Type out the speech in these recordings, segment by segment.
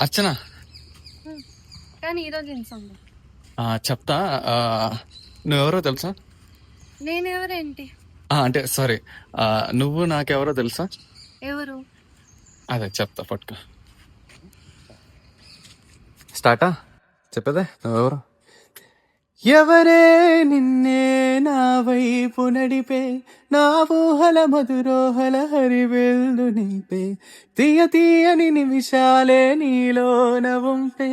అర్చన. హ్మ్. కానీ ఈరోజు ఇన్సండే. చెప్తా. నువ్వెవరో తెలుసా? నేనెవరేంటి? అంటే సారీ. నువ్వు నాకెవరో తెలుసా? ఎవరు? అదే చెప్తా పట్టుకో. స్టార్టా? చెప్పేదే నువ్వెవరు? ఎవరే నిన్నే నా వైపు నడిపే, నా ఊహల మధురోహల హరివెల్లు నింపే, తీయ తీయని నిమిషాలే నీలోన ఉంపే,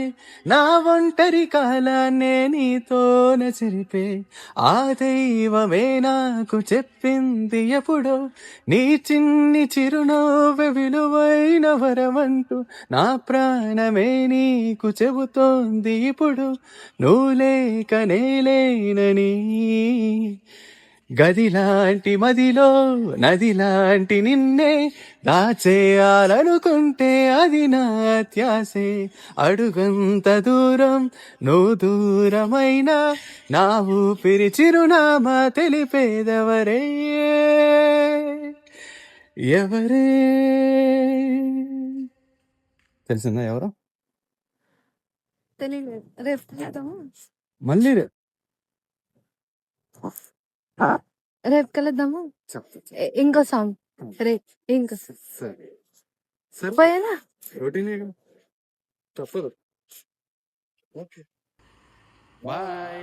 నా ఒంటరి కాలాన్నే నీతోన చెరిపే, ఆ దైవమే నాకు చెప్పింది ఎప్పుడో, నీ చిన్ని చిరునవ్వె విలువైన వరమంటూ, నా ప్రాణమే నీకు చెబుతోంది ఇప్పుడు, నువ్వు లేక నేలేనని. గదిలాంటి మదిలో నదిలాంటి నిన్నే దాచేయాలనుకుంటే అది నా అత్యాసే, అడుగంత దూరం నువ్వు దూరమైనా నా ఊపిరి చిరునామా తెలిపేదెవరే, ఎవరే. తెలిసిందా ఎవరు? తెలీలేదు. రేపు కలుద్దామా? మళ్ళీ రేపు కలుద్దామా? ఇంకో సాంగ్. రేపు ఇంకో సరే సరే, పోయేనా? రొటీనే తప్పదు. Okay bye.